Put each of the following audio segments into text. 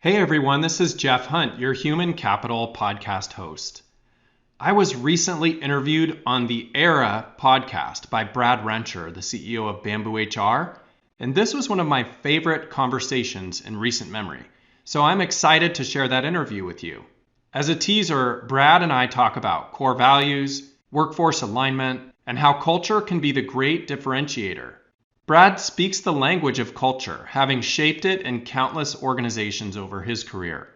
Hey everyone, this is Jeff Hunt, your Human Capital podcast host. I was recently interviewed on the Era podcast by Brad Rencher, the CEO of BambooHR, and this was one of my favorite conversations in recent memory. So I'm excited to share that interview with you. As a teaser, Brad and I talk about core values, workforce alignment, and how culture can be the great differentiator. Brad speaks the language of culture, having shaped it in countless organizations over his career.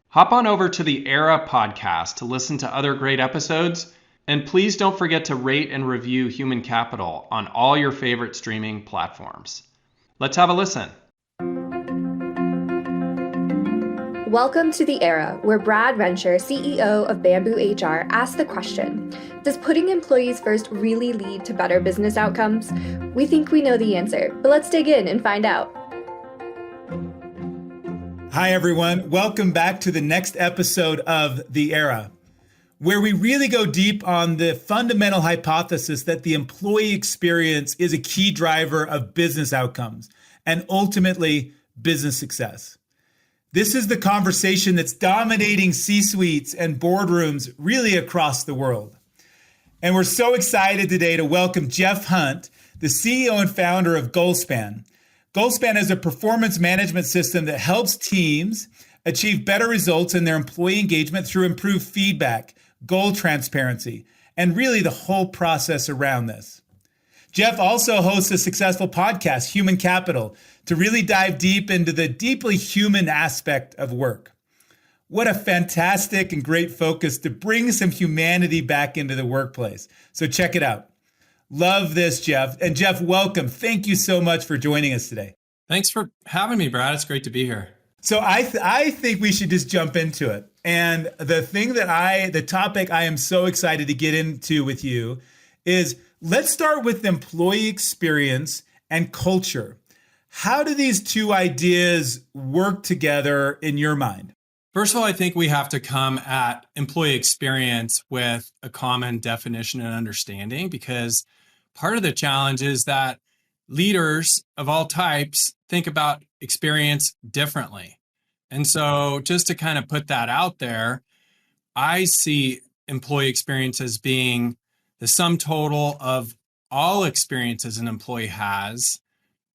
Hop on over to the Era podcast to listen to other great episodes, and please don't forget to rate and review Human Capital on all your favorite streaming platforms. Let's have a listen. Welcome to The Era, where Brad Rencher, CEO of BambooHR, asks the question, does putting employees first really lead to better business outcomes? We think we know the answer, but let's dig in and find out. Hi, everyone. Welcome back to the next episode of The Era, where we really go deep on the fundamental hypothesis that the employee experience is a key driver of business outcomes and ultimately business success. This is the conversation that's dominating C-suites and boardrooms really across the world. And we're so excited today to welcome Jeff Hunt, the CEO and founder of GoalSpan. GoalSpan is a performance management system that helps teams achieve better results in their employee engagement through improved feedback, goal transparency, and really the whole process around this. Jeff also hosts a successful podcast, Human Capital, to really dive deep into the deeply human aspect of work. What a fantastic and great focus to bring some humanity back into the workplace. So check it out. Love this, Jeff. And Jeff, welcome. Thank you so much for joining us today. Thanks for having me, Brad. It's great to be here. So I think we should just jump into it. And the topic I am so excited to get into with you is, let's start with employee experience and culture. How do these two ideas work together in your mind? First of all, I think we have to come at employee experience with a common definition and understanding, because part of the challenge is that leaders of all types think about experience differently. And so just to kind of put that out there, I see employee experience as being the sum total of all experiences an employee has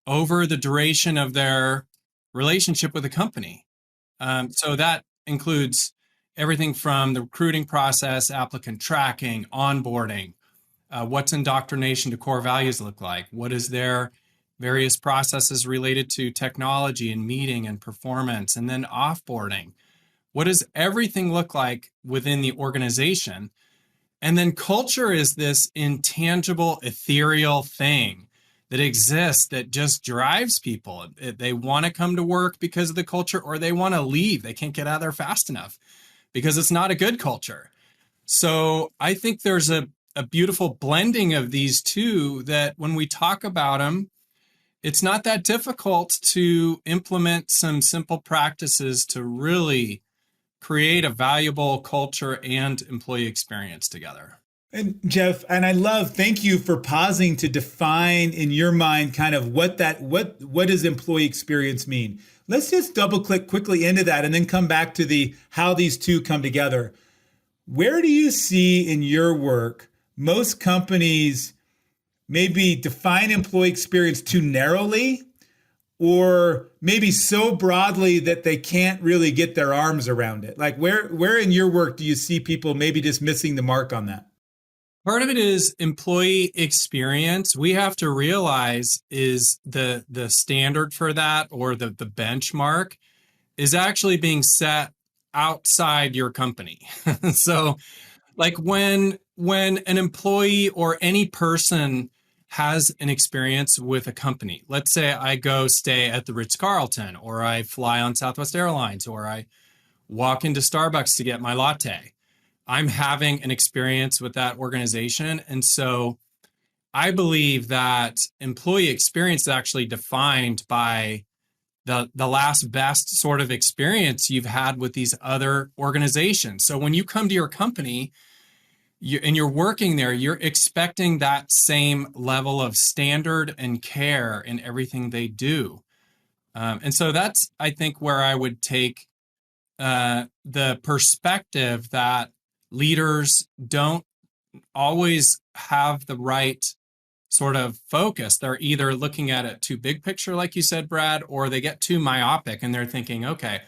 over the duration of their relationship with a company. So that includes everything from the recruiting process, applicant tracking, onboarding, what's indoctrination to core values look like, what is their various processes related to technology and meeting and performance, and then offboarding. What does everything look like within the organization? And then culture is this intangible, ethereal thing that exists that just drives people. They want to come to work because of the culture, or they want to leave. They can't get out of there fast enough because it's not a good culture. So I think there's a beautiful blending of these two that when we talk about them, it's not that difficult to implement some simple practices to really create a valuable culture and employee experience together. And Jeff, thank you for pausing to define in your mind kind of what does employee experience mean? Let's just double click quickly into that and then come back to how these two come together. Where do you see in your work most companies maybe define employee experience too narrowly, or maybe so broadly that they can't really get their arms around it? Like where in your work do you see people maybe just missing the mark on that? Part of it is employee experience. We have to realize is the standard for that, or the benchmark is actually being set outside your company. So like when an employee or any person has an experience with a company, let's say I go stay at the Ritz-Carlton, or I fly on Southwest Airlines, or I walk into Starbucks to get my latte. I'm having an experience with that organization. And so I believe that employee experience is actually defined by the last best sort of experience you've had with these other organizations. So when you come to your company and you're working there, you're expecting that same level of standard and care in everything they do. And so that's, I think, where I would take the perspective that leaders don't always have the right sort of focus. They're either looking at it too big picture, like you said, Brad, or they get too myopic and they're thinking, okay,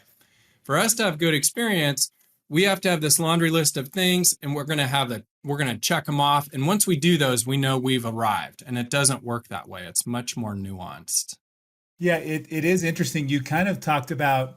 for us to have good experience, we have to have this laundry list of things and we're going to check them off. And once we do those, we know we've arrived. And it doesn't work that way. It's much more nuanced. Yeah, it is interesting. You kind of talked about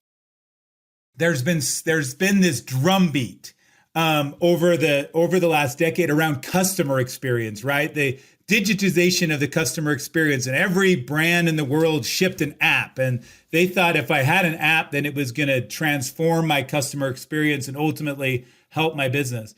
there's been this drumbeat over the last decade around customer experience, right? The digitization of the customer experience, and every brand in the world shipped an app, and they thought if I had an app, then it was going to transform my customer experience and ultimately help my business.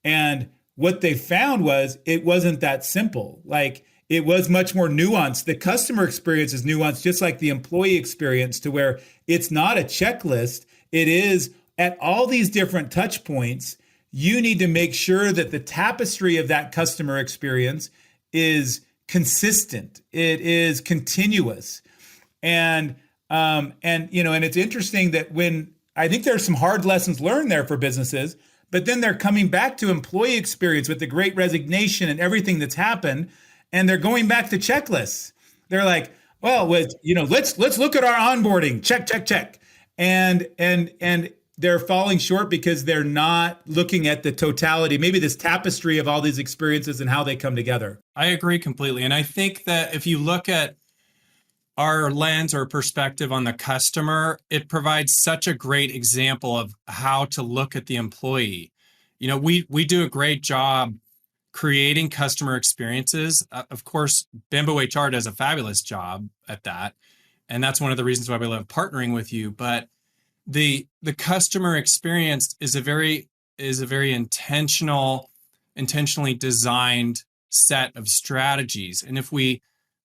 And what they found was it wasn't that simple. Like, it was much more nuanced. The customer experience is nuanced, just like the employee experience, to where it's not a checklist. It is at all these different touch points. You need to make sure that the tapestry of that customer experience is consistent. It is continuous. And it's interesting that when I think there's some hard lessons learned there for businesses, but then they're coming back to employee experience with the Great Resignation and everything that's happened, and they're going back to checklists. They're like, well, let's look at our onboarding, check, and they're falling short because they're not looking at the totality, maybe this tapestry of all these experiences and how they come together. I agree completely. And I think that if you look at our lens or perspective on the customer, it provides such a great example of how to look at the employee. We do a great job creating customer experiences. Of course, BambooHR does a fabulous job at that. And that's one of the reasons why we love partnering with you. But the customer experience is a very intentionally designed set of strategies. And if we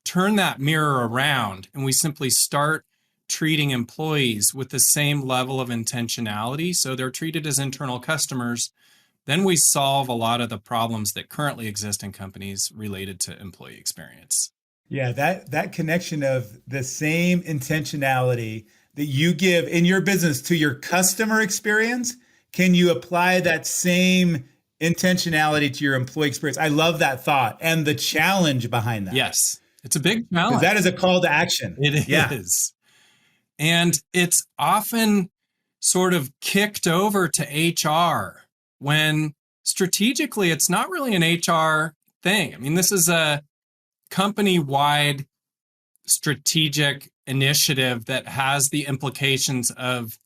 turn that mirror around and we simply start treating employees with the same level of intentionality, so they're treated as internal customers, then we solve a lot of the problems that currently exist in companies related to employee experience. Yeah, that connection of the same intentionality that you give in your business to your customer experience, can you apply that same intentionality to your employee experience? I love that thought and the challenge behind that. Yes, it's a big challenge. That is a call to action. It is. And it's often sort of kicked over to HR when strategically it's not really an HR thing. I mean, this is a company-wide strategic initiative that has the implications of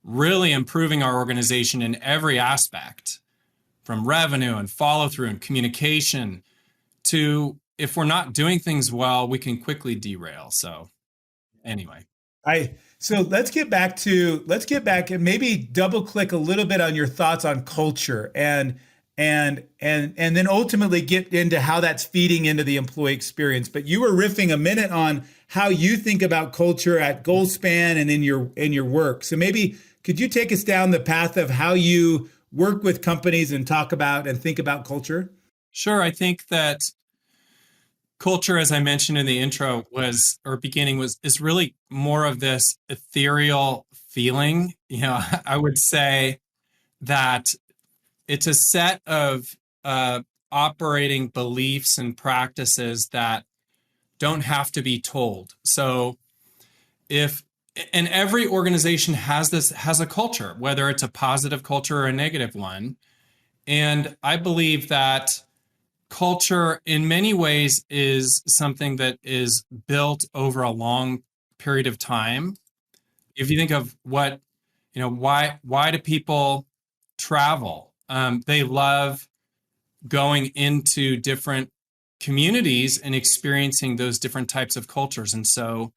really improving our organization in every aspect, from revenue and follow through and communication to, if we're not doing things well, we can quickly derail. So anyway. So let's get back and maybe double click a little bit on your thoughts on culture and then ultimately get into how that's feeding into the employee experience. But you were riffing a minute on how you think about culture at GoalSpan and in your work. So maybe could you take us down the path of how you work with companies and talk about and think about culture? Sure. I think that culture, as I mentioned in the intro, is really more of this ethereal feeling. I would say that it's a set of operating beliefs and practices that don't have to be told. So and every organization has a culture, whether it's a positive culture or a negative one. And I believe that culture in many ways is something that is built over a long period of time. If you think of why do people travel? They love going into different communities and experiencing those different types of cultures. And so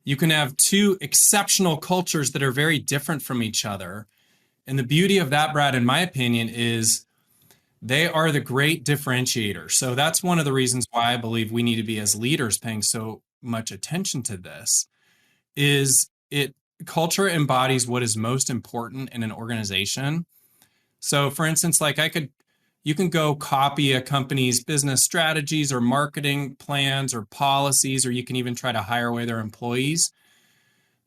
you can have two exceptional cultures that are very different from each other. And the beauty of that, Brad, in my opinion, is they are the great differentiator. So that's one of the reasons why I believe we need to be, as leaders, paying so much attention to this. Culture embodies what is most important in an organization. So for instance, you can go copy a company's business strategies or marketing plans or policies, or you can even try to hire away their employees.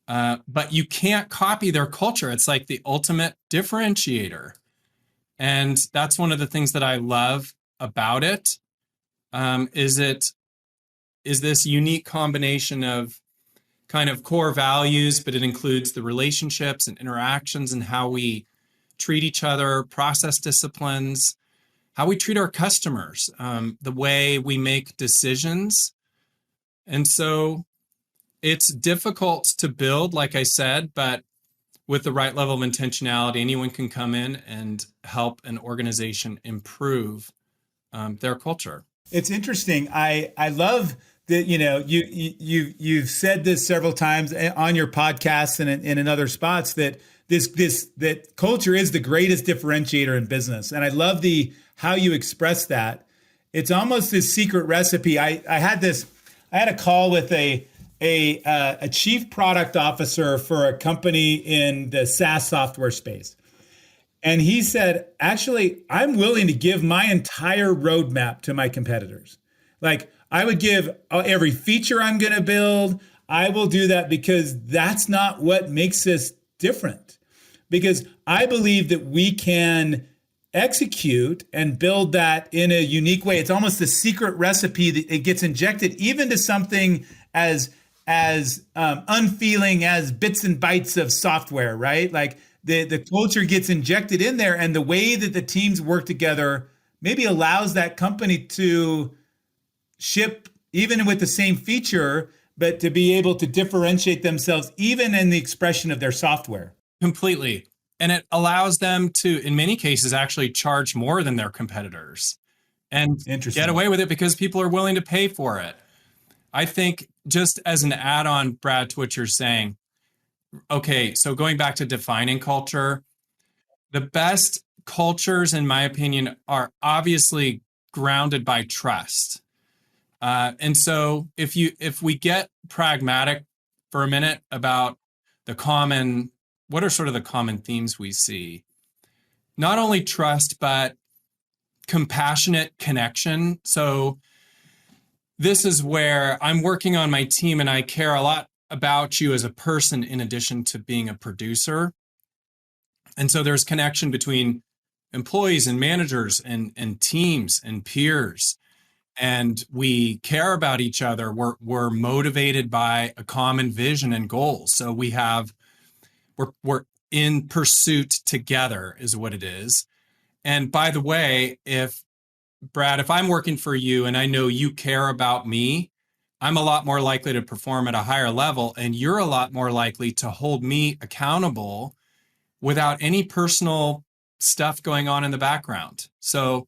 but you can't copy their culture. It's like the ultimate differentiator. And that's one of the things that I love about it. Is this unique combination of kind of core values, but it includes the relationships and interactions and how we treat each other, process disciplines, how we treat our customers, the way we make decisions. And so it's difficult to build, like I said, but with the right level of intentionality, anyone can come in and help an organization improve their culture. It's interesting. I love that, you've said this several times on your podcast and in other spots that that culture is the greatest differentiator in business. And I love how you express that. It's almost this secret recipe. I had a call with a chief product officer for a company in the SaaS software space. And he said, actually, I'm willing to give my entire roadmap to my competitors. Like, I would give every feature I'm going to build. I will do that because that's not what makes us different. Because I believe that we can execute and build that in a unique way. It's almost a secret recipe that it gets injected even to something as unfeeling as bits and bytes of software, right? Like the culture gets injected in there, and the way that the teams work together maybe allows that company to ship even with the same feature, but to be able to differentiate themselves even in the expression of their software. Completely. And it allows them to, in many cases, actually charge more than their competitors and get away with it because people are willing to pay for it. I think just as an add-on, Brad, to what you're saying, okay, so going back to defining culture, the best cultures, in my opinion, are obviously grounded by trust. And so if we get pragmatic for a minute about what are sort of the common themes we see? Not only trust, but compassionate connection. So this is where I'm working on my team and I care a lot about you as a person in addition to being a producer. And so there's connection between employees and managers and teams and peers. And we care about each other. We're motivated by a common vision and goals. So we're in pursuit together is what it is. And by the way, Brad, if I'm working for you and I know you care about me, I'm a lot more likely to perform at a higher level, and you're a lot more likely to hold me accountable without any personal stuff going on in the background. So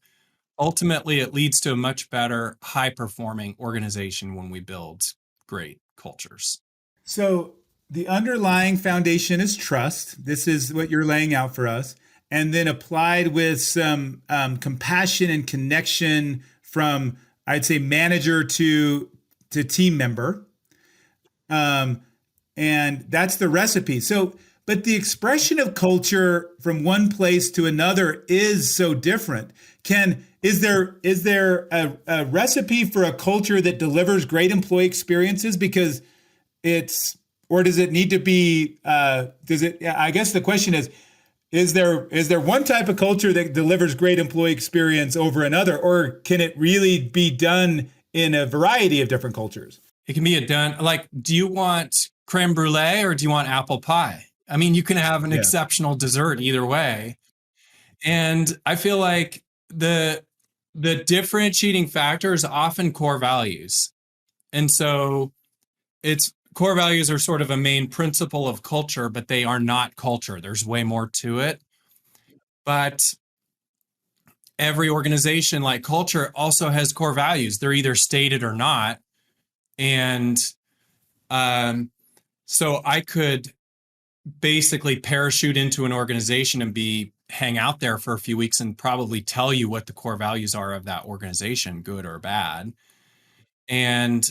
ultimately, it leads to a much better, high-performing organization when we build great cultures. So the underlying foundation is trust. This is what you're laying out for us. And then applied with some compassion and connection from, I'd say, manager to team member. And that's the recipe. So, but the expression of culture from one place to another is so different. Is there a recipe for a culture that delivers great employee experiences? Because or does it need to be, I guess the question is there one type of culture that delivers great employee experience over another, or can it really be done in a variety of different cultures? It can be done, like, do you want creme brulee or do you want apple pie? I mean, you can have an exceptional dessert either way. And I feel like the differentiating factor is often core values. And so core values are sort of a main principle of culture, but they are not culture. There's way more to it. But every organization, like culture, also has core values. They're either stated or not. And so I could basically parachute into an organization and hang out there for a few weeks and probably tell you what the core values are of that organization, good or bad. And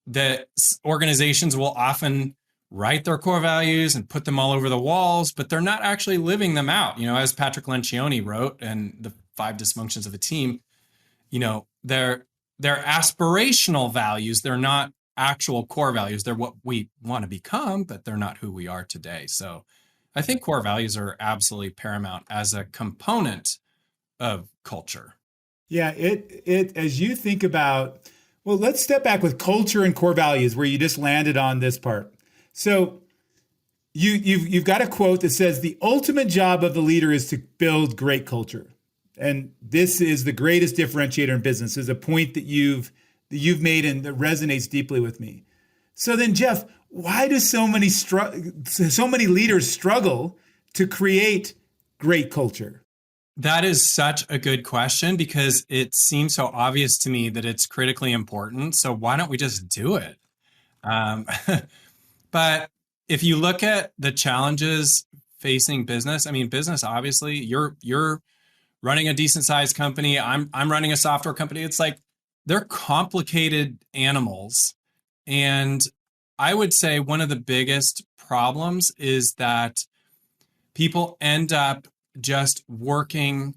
the organizations will often write their core values and put them all over the walls, but they're not actually living them out. As Patrick Lencioni wrote in The 5 Dysfunctions of a Team, they're aspirational values. They're not actual core values. They're what we want to become, but they're not who we are today. So I think core values are absolutely paramount as a component of culture. Yeah, it as you think about, well, let's step back with culture and core values where you just landed on this part. So you've got a quote that says the ultimate job of the leader is to build great culture. And this is the greatest differentiator in business, is a point that you've made and that resonates deeply with me. So then, Jeff, why do so many leaders struggle to create great culture? That is such a good question because it seems so obvious to me that it's critically important. So why don't we just do it? But if you look at the challenges facing business, I mean, business, obviously, you're running a decent sized company. I'm running a software company. It's like they're complicated animals. And I would say one of the biggest problems is that people end up just working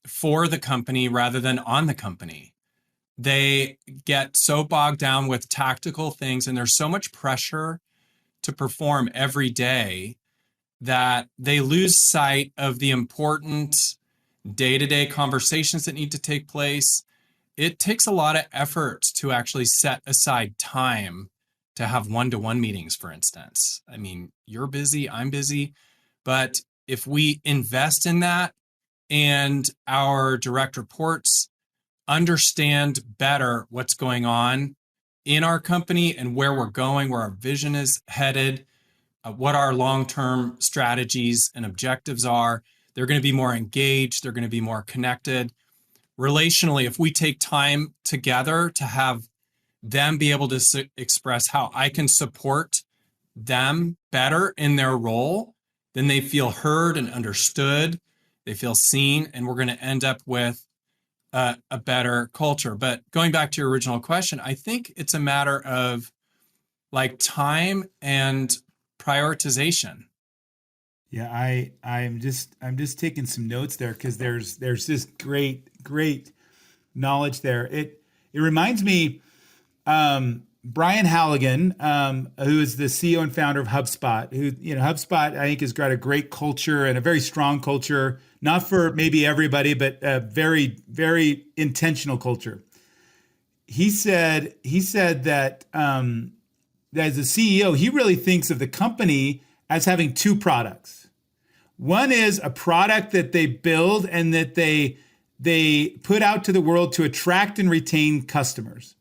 for the company rather than on the company. They get so bogged down with tactical things, and there's so much pressure to perform every day that they lose sight of the important day-to-day conversations that need to take place. It takes a lot of effort to actually set aside time to have one-to-one meetings, for instance. I mean, you're busy, I'm busy, but if we invest in that and our direct reports understand better what's going on in our company and where we're going, where our vision is headed, what our long-term strategies and objectives are, they're going to be more engaged, they're going to be more connected. Relationally, if we take time together to have them be able to express how I can support them better in their role, then they feel heard and understood, they feel seen, and we're going to end up with a better culture. But going back to your original question, I think it's a matter of like time and prioritization. Yeah, I'm just taking some notes there because there's this great knowledge there. It reminds me, Brian Halligan, who is the CEO and founder of HubSpot, who, HubSpot, I think, has got a great culture and a very strong culture, not for maybe everybody, but a very, very intentional culture. He said that as a CEO, he really thinks of the company as having two products. One is a product that they build and that they put out to the world to attract and retain customers.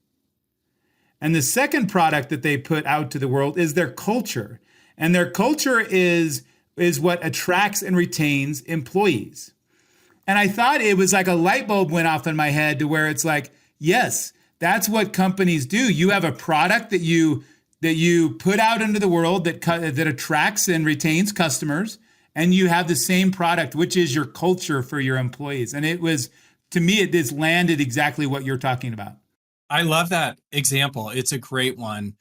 And the second product that they put out to the world is their culture. And their culture is what attracts and retains employees. And I thought it was like a light bulb went off in my head to where it's like, yes, that's what companies do. You have a product that you put out into the world that attracts and retains customers, and you have the same product, which is your culture for your employees. And it was, to me, it just landed exactly what you're talking about. I love that example. It's a great one.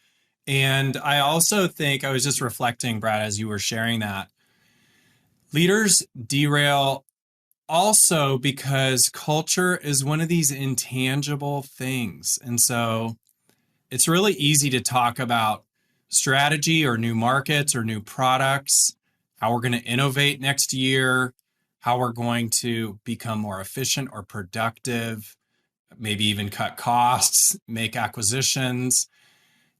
And I also think, I was just reflecting, Brad, as you were sharing that, leaders derail also because culture is one of these intangible things. And so it's really easy to talk about strategy or new markets or new products, how we're going to innovate next year, how we're going to become more efficient or productive, maybe even cut costs, make acquisitions.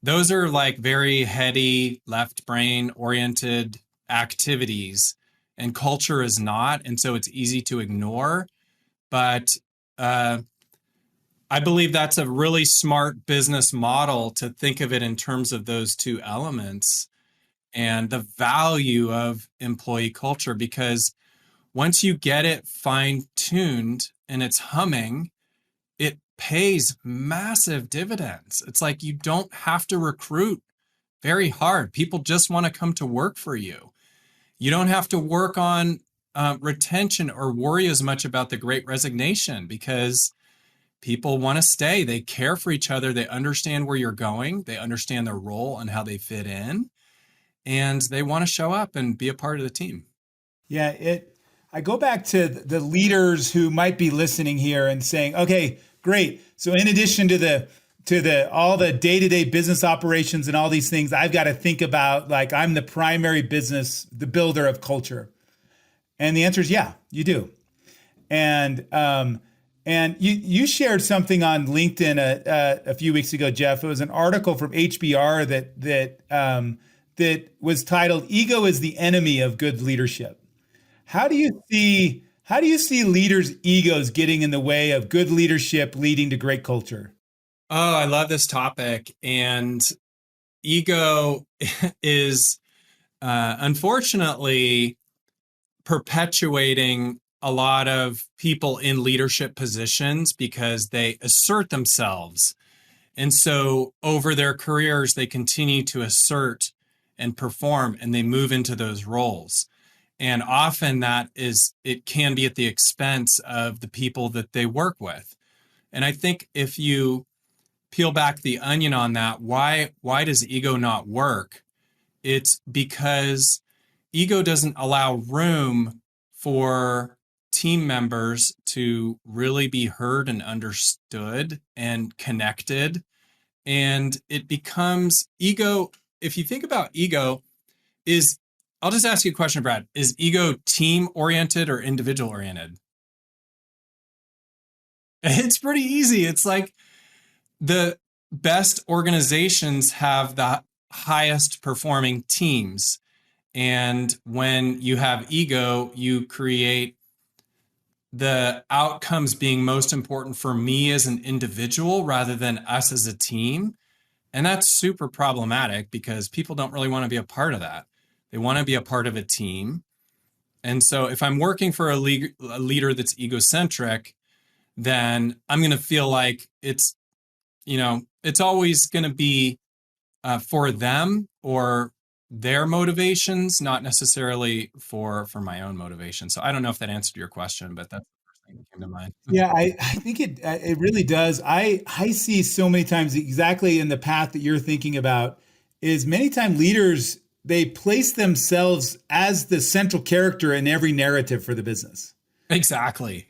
Those are like very heady, left brain oriented activities, and culture is not. And so it's easy to ignore. But I believe that's a really smart business model to think of it in terms of those two elements and the value of employee culture, because once you get it fine-tuned and it's humming, it pays massive dividends. It's like you don't have to recruit very hard. People just want to come to work for you. You don't have to work on retention or worry as much about the great resignation because people want to stay. They care for each other. They understand where you're going. They understand their role and how they fit in. And they want to show up and be a part of the team. Yeah, I go back to the leaders who might be listening here and saying, okay, great. So in addition to to the all the day-to-day business operations and all these things, I've got to think about like I'm the primary business, the builder of culture. And the answer is yeah, you do. And you shared something on LinkedIn a few weeks ago, Jeff. It was an article from HBR that was titled "Ego is the Enemy of Good Leadership." How do you see leaders' egos getting in the way of good leadership leading to great culture? Oh, I love this topic. And ego is unfortunately perpetuating a lot of people in leadership positions because they assert themselves. And so over their careers, they continue to assert and perform, and they move into those roles. And often it can be at the expense of the people that they work with. And I think if you peel back the onion on that, why does ego not work? It's because ego doesn't allow room for team members to really be heard and understood and connected. And it becomes ego. If you think about ego, I'll just ask you a question, Brad. Is ego team oriented or individual oriented? It's pretty easy. It's like the best organizations have the highest performing teams. And when you have ego, you create the outcomes being most important for me as an individual rather than us as a team. And that's super problematic because people don't really want to be a part of that. They want to be a part of a team. And so if I'm working for a leader that's egocentric, then I'm going to feel like it's always going to be for them or their motivations, not necessarily for my own motivation. So I don't know if that answered your question, but that's the first thing that came to mind. Yeah, I think it really does. I see so many times exactly in the path that you're thinking about is many times leaders, they place themselves as the central character in every narrative for the business. Exactly.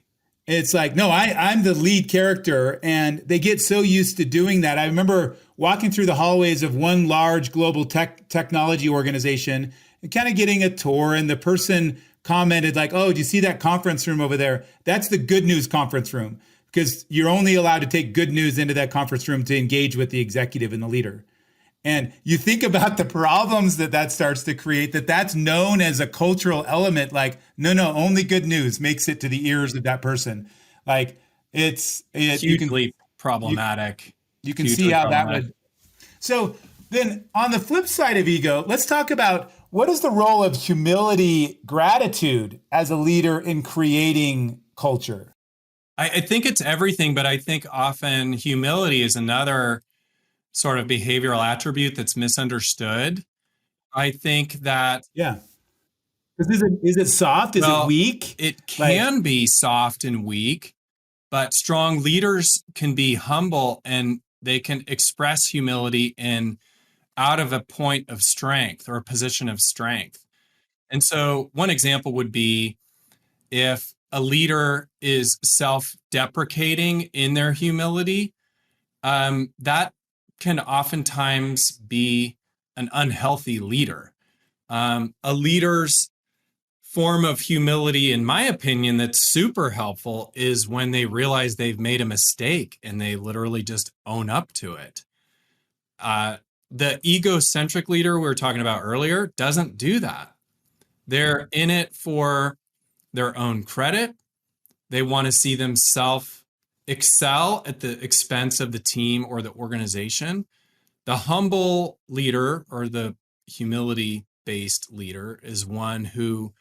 It's like, no, I'm the lead character. And they get so used to doing that. I remember walking through the hallways of one large global technology organization and kind of getting a tour. And the person commented like, oh, do you see that conference room over there? That's the good news conference room, because you're only allowed to take good news into that conference room to engage with the executive and the leader. And you think about the problems that starts to create, that's known as a cultural element. Like, no, only good news makes it to the ears of that person. Like it's hugely problematic. You can see how that would. So then on the flip side of ego, let's talk about what is the role of humility, gratitude as a leader in creating culture? I think it's everything, but I think often humility is another sort of behavioral attribute that's misunderstood. I think that is it soft? Is it weak? It can be soft and weak, but strong leaders can be humble and they can express humility out of a point of strength or a position of strength. And so one example would be if a leader is self-deprecating in their humility, that can oftentimes be an unhealthy leader. A leader's form of humility, in my opinion, that's super helpful is when they realize they've made a mistake and they literally just own up to it. The egocentric leader we were talking about earlier doesn't do that. They're in it for their own credit. They want to see themselves excel at the expense of the team or the organization. The humble leader or the humility-based leader is one who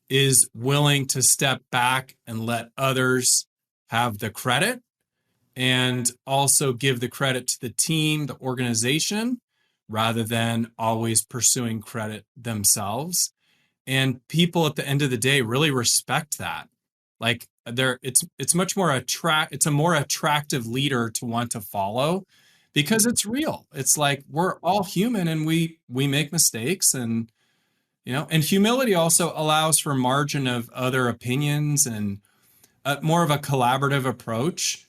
is willing to step back and let others have the credit and also give the credit to the team, the organization, rather than always pursuing credit themselves. And people at the end of the day really respect that. Like it's much more it's a more attractive leader to want to follow because it's real. It's like we're all human and we make mistakes, and and humility also allows for margin of other opinions and more of a collaborative approach.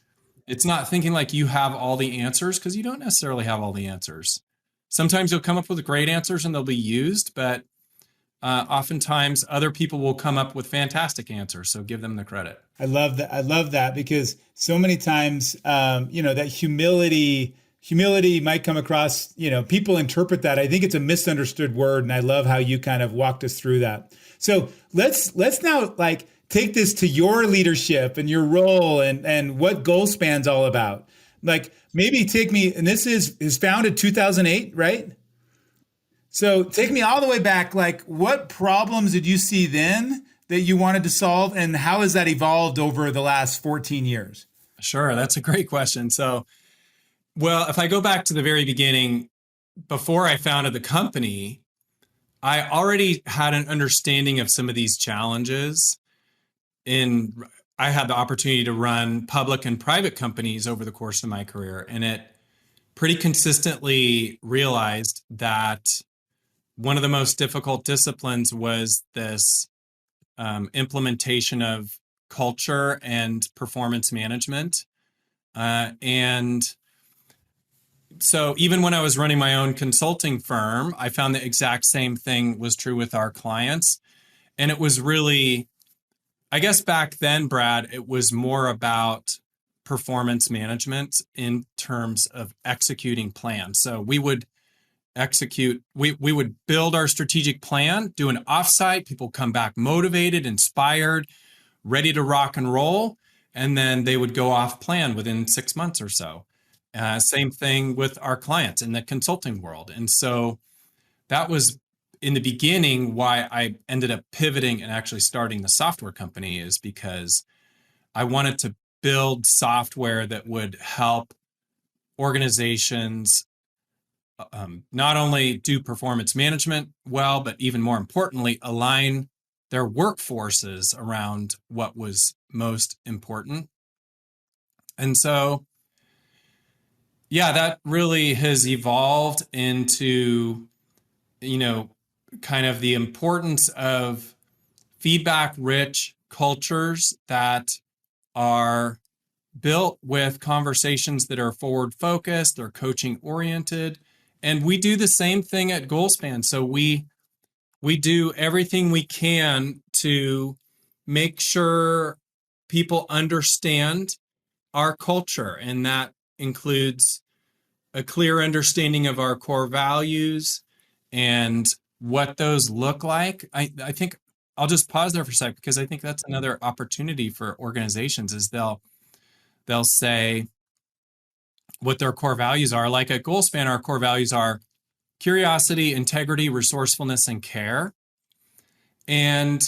It's not thinking like you have all the answers, because you don't necessarily have all the answers. Sometimes you'll come up with great answers and they'll be used, but oftentimes other people will come up with fantastic answers. So give them the credit. I love that. I love that because so many times, that humility might come across, people interpret that. I think it's a misunderstood word. And I love how you kind of walked us through that. So let's now take this to your leadership and your role and what GoalSpan's all about. Maybe take me, and this is founded 2008, right? So take me all the way back. What problems did you see then that you wanted to solve, and how has that evolved over the last 14 years? Sure, that's a great question. So, well, if I go back to the very beginning, before I founded the company, I already had an understanding of some of these challenges. I had the opportunity to run public and private companies over the course of my career, and it pretty consistently realized that one of the most difficult disciplines was this implementation of culture and performance management. And so even when I was running my own consulting firm, I found the exact same thing was true with our clients. And it was really, I guess back then, Brad, it was more about performance management in terms of executing plans. So we would we would build our strategic plan, do an offsite, people come back motivated, inspired, ready to rock and roll, and then they would go off plan within 6 months or so. Same thing with our clients in the consulting world. And so that was in the beginning why I ended up pivoting and actually starting the software company, is because I wanted to build software that would help organizations not only do performance management well, but even more importantly, align their workforces around what was most important. And so, yeah, that really has evolved into, kind of the importance of feedback-rich cultures that are built with conversations that are forward-focused, they're coaching-oriented. And we do the same thing at GoalSpan. So we do everything we can to make sure people understand our culture. And that includes a clear understanding of our core values and what those look like. I think I'll just pause there for a sec, because I think that's another opportunity for organizations, is they'll say what their core values are. Like at GoalSpan, our core values are curiosity, integrity, resourcefulness, and care. And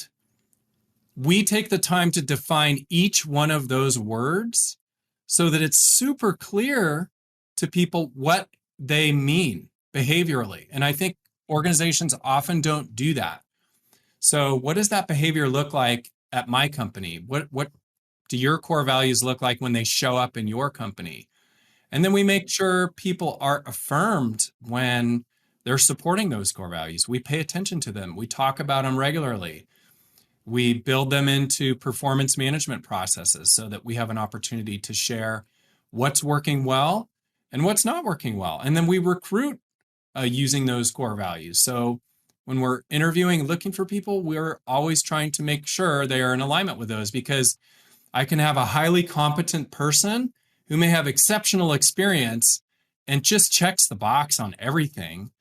we take the time to define each one of those words so that it's super clear to people what they mean behaviorally. And I think organizations often don't do that. So what does that behavior look like at my company? What do your core values look like when they show up in your company? And then we make sure people are affirmed when they're supporting those core values. We pay attention to them. We talk about them regularly. We build them into performance management processes so that we have an opportunity to share what's working well and what's not working well. And then we recruit using those core values. So when we're interviewing, looking for people, we're always trying to make sure they are in alignment with those, because I can have a highly competent person who may have exceptional experience and just checks the box on everything.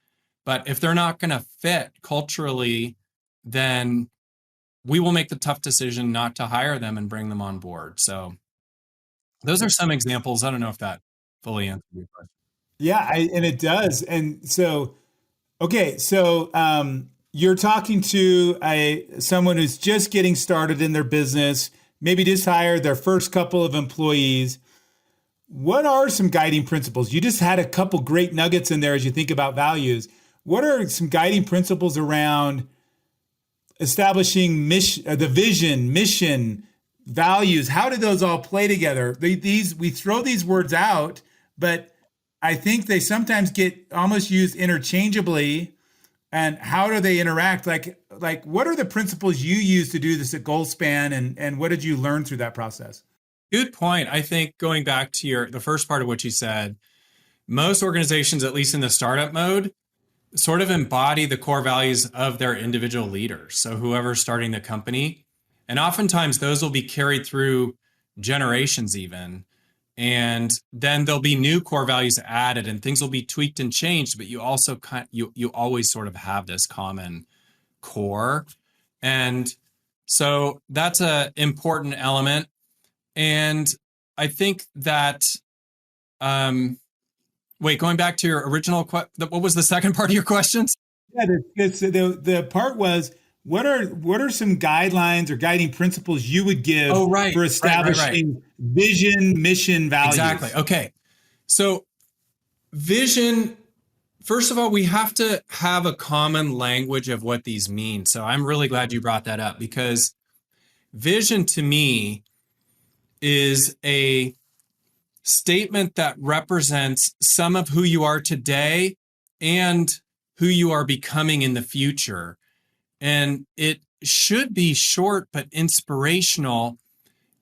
But if they're not going to fit culturally, then we will make the tough decision not to hire them and bring them on board. So those are some examples. I don't know if that fully answered your question. Yeah, and it does. And so, okay, so you're talking to someone who's just getting started in their business, maybe just hired their first couple of employees. What are some guiding principles? You just had a couple great nuggets in there as you think about values. What are some guiding principles around establishing the vision, mission, values? How do those all play together? We throw these words out, but I think they sometimes get almost used interchangeably. And how do they interact? Like what are the principles you use to do this at GoalSpan, and what did you learn through that process? Good point. I think going back to the first part of what you said, most organizations, at least in the startup mode, sort of embody the core values of their individual leaders. So whoever's starting the company, and oftentimes those will be carried through generations even. And then there'll be new core values added and things will be tweaked and changed, but you also you always sort of have this common core. And so that's an important element. And I think that going back to your original what was the second part of your questions? Yeah, the part was, what are some guidelines or guiding principles you would give for establishing vision, mission, values? Exactly. Okay. So vision, first of all, we have to have a common language of what these mean. So I'm really glad you brought that up, because vision to me is a statement that represents some of who you are today and who you are becoming in the future. And it should be short but inspirational,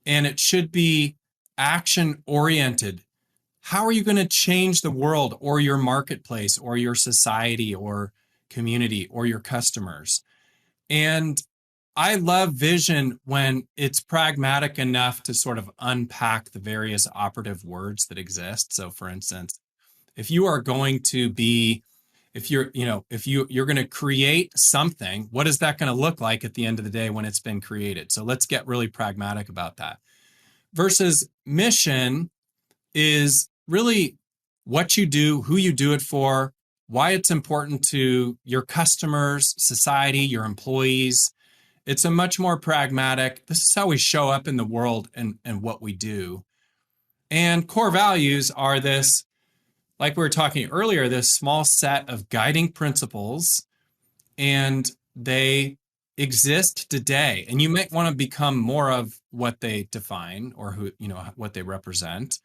and it should be action oriented. How are you going to change the world or your marketplace or your society or community or your customers? And I love vision when it's pragmatic enough to sort of unpack the various operative words that exist. So for instance, if you are going to be, if you're going to create something, what is that going to look like at the end of the day when it's been created? So let's get really pragmatic about that. Versus mission is really what you do, who you do it for, why it's important to your customers, society, your employees. It's a much more pragmatic, this is how we show up in the world and what we do. And core values are this, like we were talking earlier, this small set of guiding principles, and they exist today. And you might want to become more of what they define or what they represent,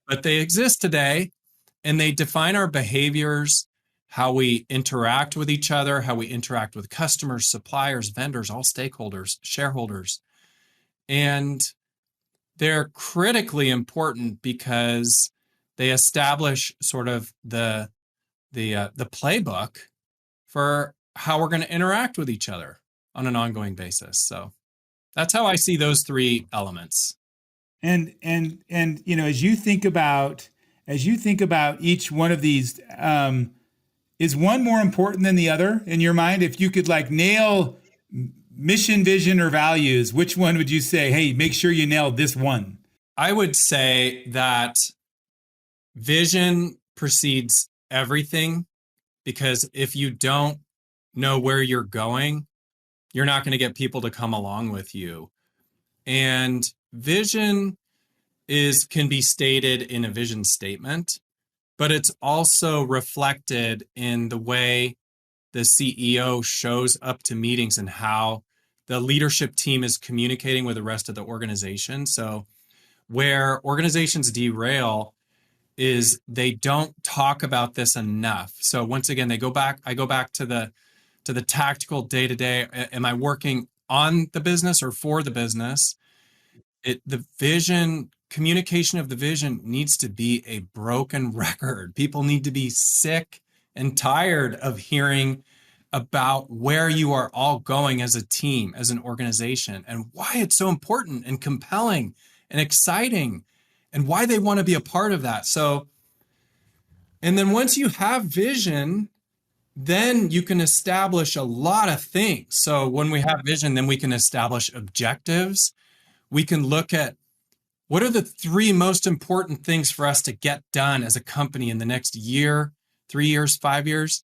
but they exist today and they define our behaviors, how we interact with each other, how we interact with customers, suppliers, vendors, all stakeholders, shareholders. And they're critically important because they establish sort of the playbook for how we're going to interact with each other on an ongoing basis. So that's how I see those three elements. And as you think about each one of these, is one more important than the other in your mind? If you could nail mission, vision, or values, which one would you say, hey, make sure you nail this one? I would say that vision precedes everything, because if you don't know where you're going, you're not going to get people to come along with you. And vision can be stated in a vision statement, but it's also reflected in the way the CEO shows up to meetings and how the leadership team is communicating with the rest of the organization. So where organizations derail is they don't talk about this enough. So once again, I go back to the tactical day-to-day. Am I working on the business or for the business? The vision, communication of the vision needs to be a broken record. People need to be sick and tired of hearing about where you are all going as a team, as an organization, and why it's so important and compelling and exciting, and why they want to be a part of that. So, and then once you have vision, then you can establish a lot of things. So when we have vision, then we can establish objectives. We can look at what are the three most important things for us to get done as a company in the next year, 3 years, 5 years.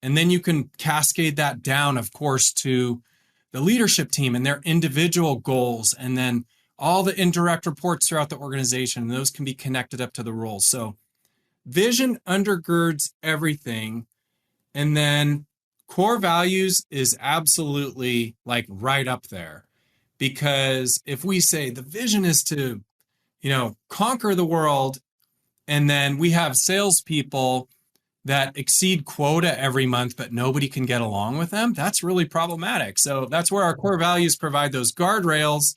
And then you can cascade that down, of course, to the leadership team and their individual goals, and then all the indirect reports throughout the organization. And those can be connected up to the roles. So vision undergirds everything. And then core values is absolutely right up there. Because if we say the vision is to, conquer the world, and then we have salespeople that exceed quota every month, but nobody can get along with them, that's really problematic. So that's where our core values provide those guardrails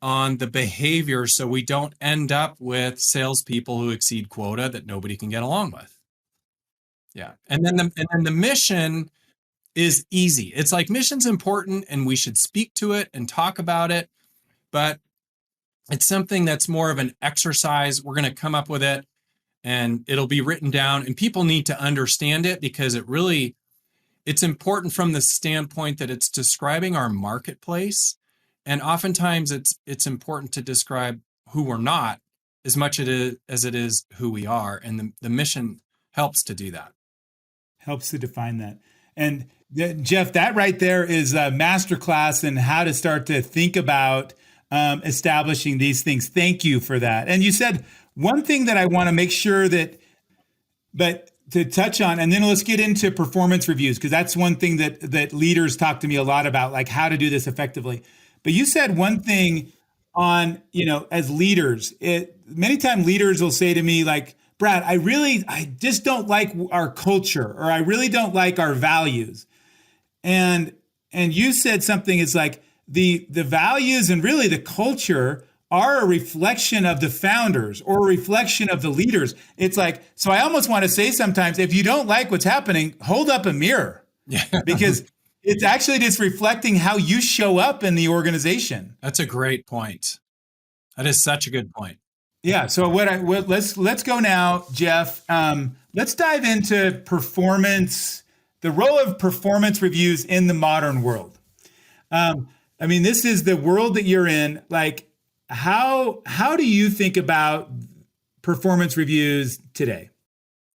on the behavior so we don't end up with salespeople who exceed quota that nobody can get along with. Yeah. And then the mission is easy. It's like mission's important and we should speak to it and talk about it, but it's something that's more of an exercise. We're going to come up with it and it'll be written down and people need to understand it because it's important from the standpoint that it's describing our marketplace. And oftentimes it's important to describe who we're not as much as it is who we are. And the mission helps to do that. Helps to define that. And Jeff, that right there is a masterclass in how to start to think about establishing these things. Thank you for that. And you said one thing that I want to make sure but to touch on, and then let's get into performance reviews, because that's one thing that leaders talk to me a lot about, like how to do this effectively. But you said one thing on, as leaders, many times leaders will say to me like, Brad, I just don't like our culture, or I really don't like our values. And you said something, it's like the values and really the culture are a reflection of the founders or a reflection of the leaders. It's like, so I almost want to say sometimes, if you don't like what's happening, hold up a mirror. Yeah. Because it's actually just reflecting how you show up in the organization. That's a great point. That is such a good point. Yeah. So let's go now, Jeff. Let's dive into performance, the role of performance reviews in the modern world. This is the world that you're in. Like, how do you think about performance reviews today?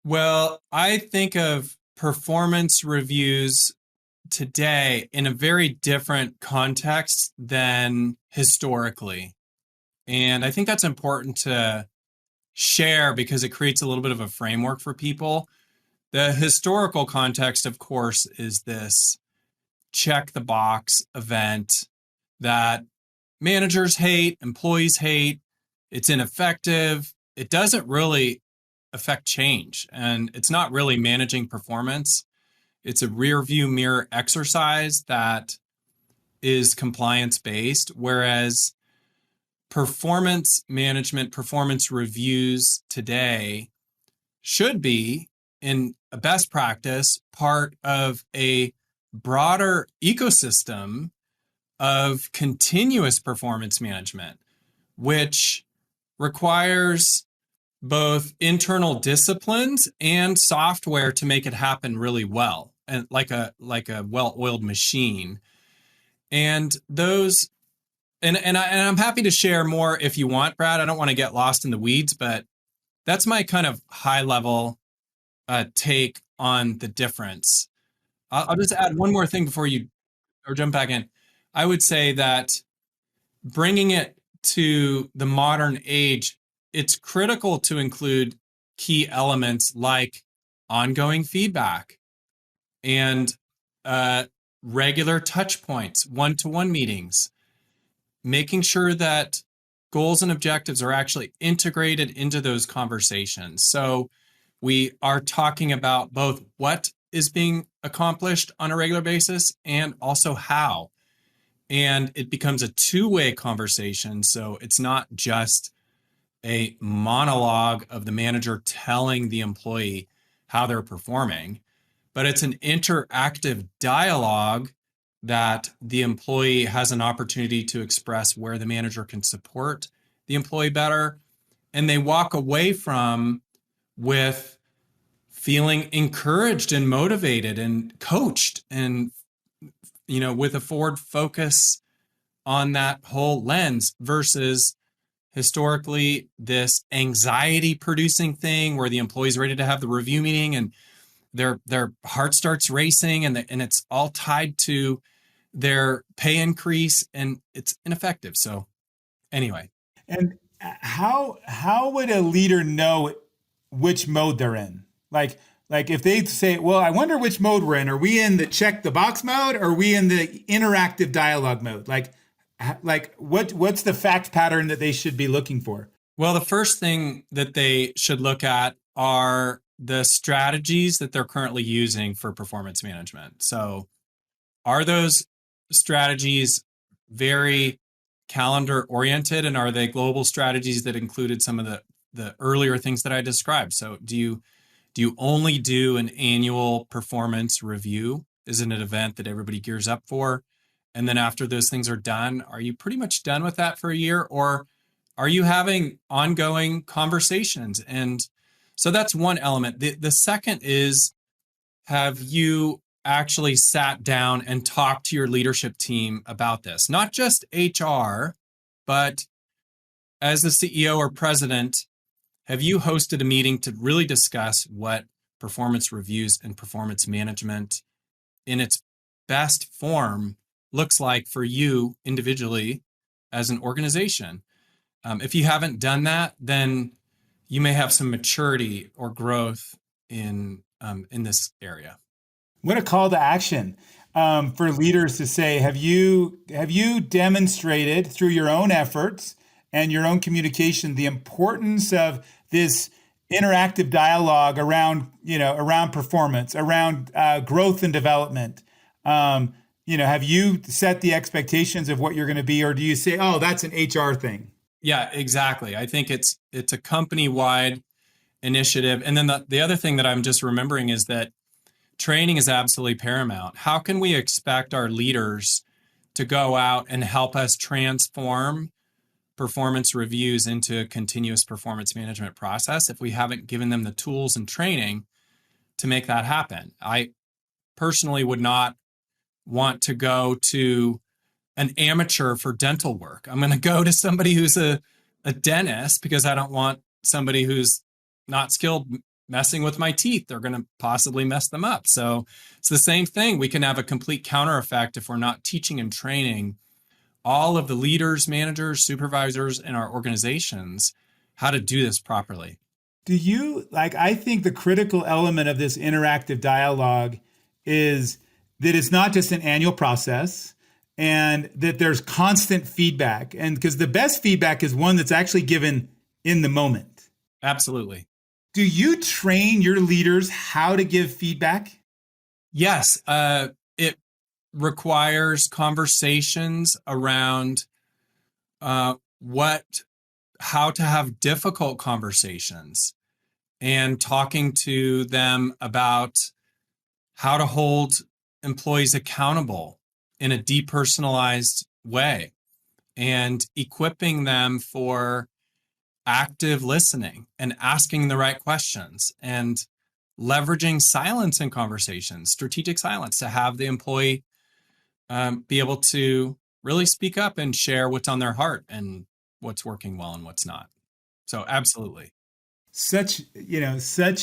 Well, I think of performance reviews today in a very different context than historically. And I think that's important to share because it creates a little bit of a framework for people. The historical context, of course, is this check the box event that managers hate, employees hate. It's ineffective. It doesn't really affect change, and it's not really managing performance. It's a rear view mirror exercise that is compliance based, whereas performance management, performance reviews today should be, in a best practice, part of a broader ecosystem of continuous performance management, which requires both internal disciplines and software to make it happen really well, and like a well-oiled machine. And those, and I'm happy to share more if you want, Brad. I don't want to get lost in the weeds, but that's my kind of high level take on the difference. I'll just add one more thing before you or jump back in. I would say that bringing it to the modern age, it's critical to include key elements like ongoing feedback and regular touch points, one-to-one meetings, making sure that goals and objectives are actually integrated into those conversations. So we are talking about both what is being accomplished on a regular basis and also how. And it becomes a two-way conversation. So it's not just a monologue of the manager telling the employee how they're performing, but it's an interactive dialogue that the employee has an opportunity to express where the manager can support the employee better. And they walk away from with feeling encouraged and motivated and coached and, with a forward focus on that whole lens versus historically this anxiety producing thing where the employee's ready to have the review meeting and their heart starts racing and it's all tied to their pay increase and it's ineffective. So anyway. And how would a leader know which mode they're in? Like if they say, well, I wonder which mode we're in. Are we in the check the box mode? Or are we in the interactive dialogue mode? Like what's the fact pattern that they should be looking for? Well, the first thing that they should look at are the strategies that they're currently using for performance management. So are those strategies very calendar oriented, and are they global strategies that included some of the earlier things that I described? So do you only do an annual performance review? Is it an event that everybody gears up for? And then after those things are done, are you pretty much done with that for a year? Or are you having ongoing conversations? And so that's one element. The second is, have you actually sat down and talked to your leadership team about this? Not just HR, but as the CEO or president, have you hosted a meeting to really discuss what performance reviews and performance management in its best form looks like for you individually as an organization? If you haven't done that, then you may have some maturity or growth in this area. What a call to action for leaders to say, have you demonstrated through your own efforts and your own communication the importance of this interactive dialogue around performance, around growth and development? Have you set the expectations of what you're going to be, or do you say, oh, that's an HR thing? Yeah, exactly. I think it's a company-wide initiative. And then the other thing that I'm just remembering is that training is absolutely paramount. How can we expect our leaders to go out and help us transform performance reviews into a continuous performance management process if we haven't given them the tools and training to make that happen? I personally would not want to go to an amateur for dental work. I'm going to go to somebody who's a dentist because I don't want somebody who's not skilled messing with my teeth. They're going to possibly mess them up. So it's the same thing. We can have a complete counter effect if we're not teaching and training all of the leaders, managers, supervisors in our organizations how to do this properly. I think the critical element of this interactive dialogue is that it's not just an annual process, and that there's constant feedback. And because the best feedback is one that's actually given in the moment. Absolutely. Do you train your leaders how to give feedback? Yes. It requires conversations around how to have difficult conversations, and talking to them about how to hold employees accountable in a depersonalized way, and equipping them for active listening and asking the right questions, and leveraging silence in conversations, strategic silence, to have the employee be able to really speak up and share what's on their heart and what's working well and what's not. So absolutely. Such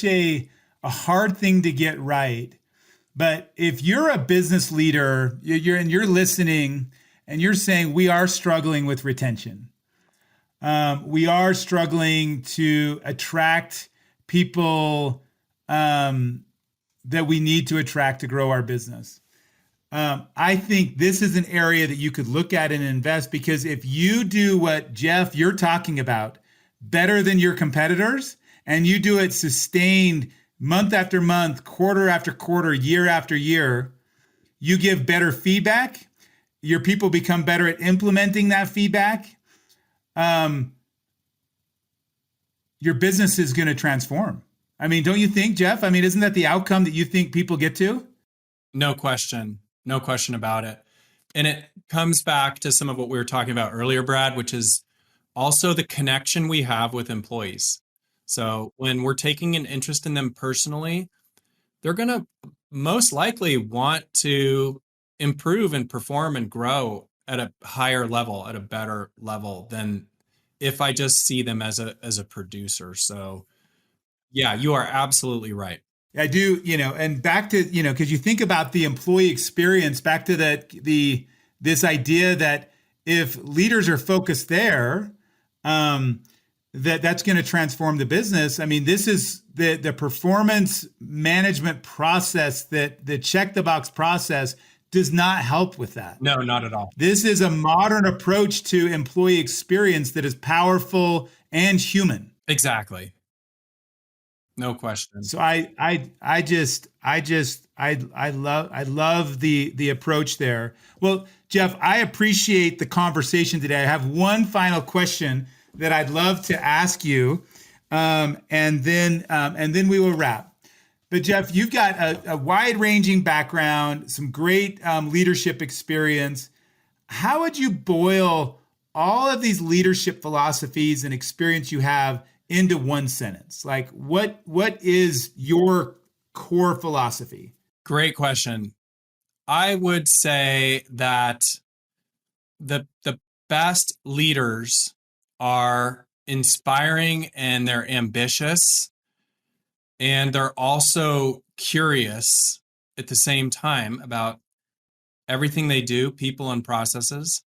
a hard thing to get right. But if you're a business leader, you're listening and you're saying, we are struggling with retention. We are struggling to attract people that we need to attract to grow our business. I think this is an area that you could look at and invest, because if you do what, Jeff, you're talking about better than your competitors, and you do it sustained month after month, quarter after quarter, year after year, you give better feedback. Your people become better at implementing that feedback. Your business is going to transform. I mean, don't you think, Jeff? I mean, isn't that the outcome that you think people get to? No question. No question about it. And it comes back to some of what we were talking about earlier, Brad, which is also the connection we have with employees. So when we're taking an interest in them personally, they're going to most likely want to improve and perform and grow at a higher level, at a better level than if I just see them as a producer. So yeah, you are absolutely right. I do, and back to, because you think about the employee experience, back to this idea that if leaders are focused there, that's going to transform the business. I mean, this is the performance management process, that the check the box process does not help with that. No, not at all. This is a modern approach to employee experience that is powerful and human. Exactly. No question. So I love the approach there. Well, Jeff, I appreciate the conversation today. I have one final question that I'd love to ask you, and then we will wrap. But Jeff, you've got a wide-ranging background, some great leadership experience. How would you boil all of these leadership philosophies and experience you have into one sentence? Like, what is your core philosophy? Great question. I would say that the best leaders are inspiring and they're ambitious, and they're also curious at the same time about everything they do, people and processes,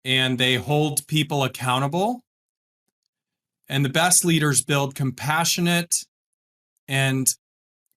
and they hold people accountable. And the best leaders build compassionate and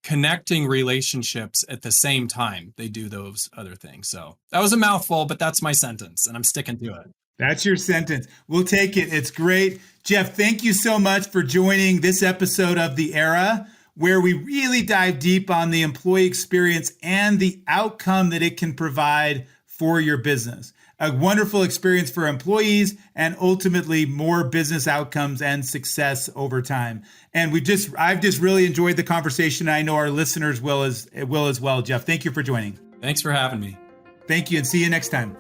connecting relationships at the same time they do those other things. So that was a mouthful, but that's my sentence, and I'm sticking to it. That's your sentence. We'll take it. It's great. Jeff, thank you so much for joining this episode of The Era, where we really dive deep on the employee experience and the outcome that it can provide for your business. A wonderful experience for employees and ultimately more business outcomes and success over time. And I've just really enjoyed the conversation. I know our listeners will as well. Jeff, thank you for joining. Thanks for having me. Thank you, and see you next time.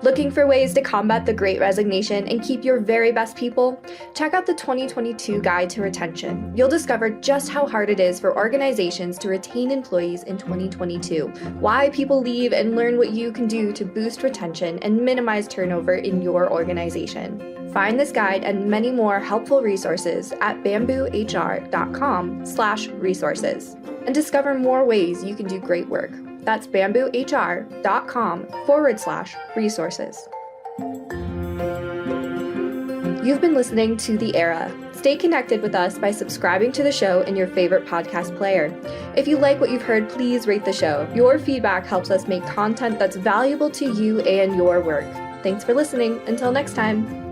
Looking for ways to combat the Great Resignation and keep your very best people? Check out the 2022 Guide to Retention. You'll discover just how hard it is for organizations to retain employees in 2022, why people leave, and learn what you can do to boost retention and minimize turnover in your organization. Find this guide and many more helpful resources at BambooHR.com/resources and discover more ways you can do great work. That's BambooHR.com/resources. You've been listening to The Era. Stay connected with us by subscribing to the show in your favorite podcast player. If you like what you've heard, please rate the show. Your feedback helps us make content that's valuable to you and your work. Thanks for listening. Until next time.